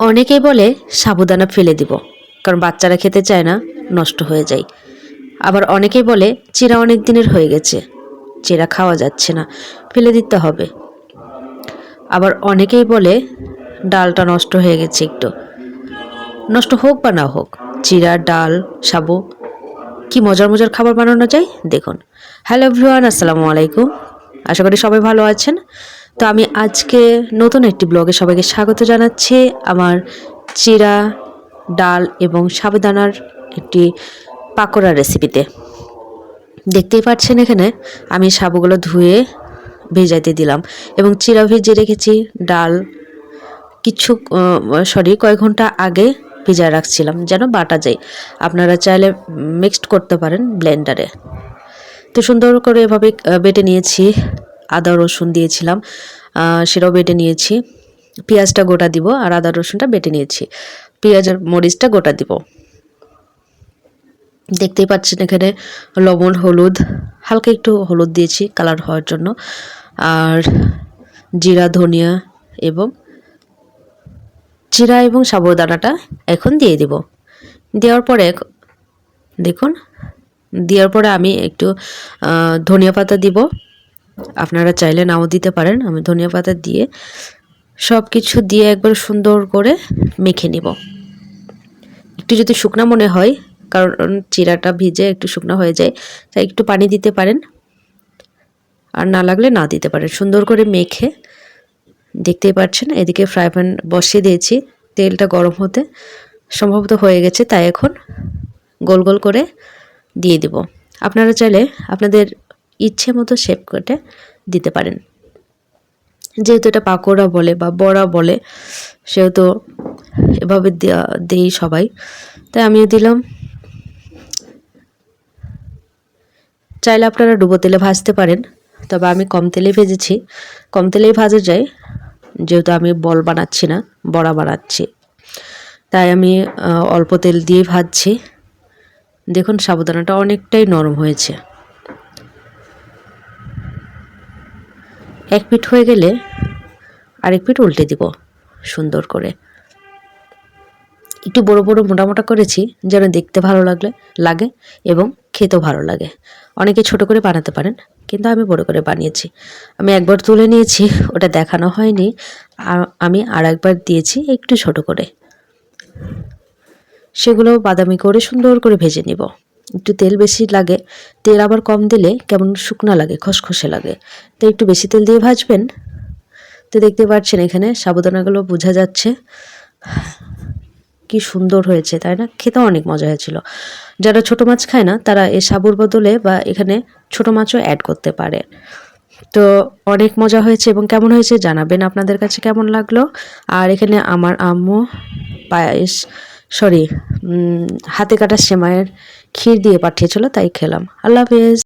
অনেকেই বলে সাবুদানা ফেলে দিব, কারণ বাচ্চারা খেতে চায় না, নষ্ট হয়ে যায়। আবার অনেকেই বলে চিড়া অনেক দিনের হয়ে গেছে, চিড়া খাওয়া যাচ্ছে না, ফেলে দিতে হবে। আবার অনেকেই বলে ডালটা নষ্ট হয়ে গেছে, একটু নষ্ট হোক বা না হোক, চিড়া ডাল সাবু কি মজার মজার খাবার বানানো যায় দেখুন। হ্যালো এভরিওয়ান, আসসালামু আলাইকুম। আশা করি সবাই ভালো আছেন। তো আমি আজকে নতুন একটি ব্লগে সবাইকে স্বাগত জানাচ্ছি আমার চিড়া ডাল এবং সাবুদানার একটি পাকোড়া রেসিপিতে। দেখতেই পাচ্ছেন এখানে আমি সাবুগুলো ধুয়ে ভেজাইতে দিলাম এবং চিড়া ভিজিয়ে রেখেছি। ডাল কয়েক ঘন্টা আগে ভিজায় রাখছিলাম যেন বাটা যায়। আপনারা চাইলে মিক্সড করতে পারেন ব্লেন্ডারে। তো সুন্দর করে এভাবে বেটে নিয়েছি। আদা রসুন দিয়েছিলাম, সেটাও বেটে নিয়েছি। পেঁয়াজটা গোটা দিব আর আদা রসুনটা বেটে নিয়েছি। পেঁয়াজ আর মরিচটা গোটা দিব। দেখতেই পাচ্ছেন এখানে লবণ হলুদ, হালকা একটু হলুদ দিয়েছি কালার হওয়ার জন্য, আর জিরা ধনিয়া এবং সাবুদানাটা এখন দিয়ে দিব। দেওয়ার পরে দেখুন, দেওয়ার পরে আমি একটু ধনিয়া পাতা দিব। আপনারা চাইলে নাও দিতে পারেন। আমি ধনিয়া পাতা দিয়ে সব কিছু দিয়ে একবার সুন্দর করে মেখে নিব। একটু যদি শুকনা মনে হয়, কারণ চিড়াটা ভিজে একটু শুকনা হয়ে যায়, তাই একটু পানি দিতে পারেন, আর না লাগলে না দিতে পারেন। সুন্দর করে মেখে, দেখতেই পাচ্ছেন এদিকে ফ্রাই প্যান বসিয়ে দিয়েছি, তেলটা গরম হতে সম্ভবত হয়ে গেছে, তাই এখন গোল গোল করে দিয়ে দিব। আপনারা চাইলে আপনাদের ইচ্ছে মতো শেপ করে দিতে পারেন। যেহেতু এটা পাকোড়া বলে বা বড়া বলে, সেহেতু এভাবে দেই সবাই, তাই আমিও দিলাম। চাইলে আপনারা ডুবো তেলে ভাজতে পারেন, তবে আমি কম তেলে ভেজেছি। কম তেলেই ভাজা যায়, যেহেতু আমি বল বানাচ্ছি না, বড়া বানাচ্ছি, তাই আমি অল্প তেল দিয়ে ভাজছি। দেখুন সাবুদানাটা অনেকটাই নরম হয়েছে। এক পিঠ হয়ে গেলে আরেক পিঠ উল্টে দিব সুন্দর করে। একটু বড় বড় মোটা মোটা করেছি যেন দেখতে ভালো লাগে এবং খেতেও ভালো লাগে। অনেকে ছোট করে বানাতে পারেন, কিন্তু আমি বড় করে বানিয়েছি। আমি একবার তুলে নিয়েছি, ওটা দেখানো হয়নি, আমি আর একবার দিয়েছি একটু ছোট করে। সেগুলো বাদামি করে সুন্দর করে ভেজে নিব। একটু তেল বেশি লাগে, তেল আবার কম দিলে কেমন শুকনা লাগে, খসখসে লাগে, তো একটু বেশি তেল দিয়ে ভাজবেন। তো দেখতে পাচ্ছেন এখানে সাবুদানাগুলো বোঝা যাচ্ছে কি সুন্দর হয়েছে, তাই না? খেতেও অনেক মজা হয়েছিল। যারা ছোট মাছ খায় না, তারা এই সাবুর বদলে বা এখানে ছোট মাছও অ্যাড করতে পারে। তো অনেক মজা হয়েছে এবং কেমন হয়েছে জানাবেন আপনাদের কাছে কেমন লাগলো। আর এখানে আমার আম্মু হাতে কাটা সেমাইয়ের ক্ষীর দিয়ে পাঠিয়েছিল, তাই খেলাম। আল্লাহ হাফেজ।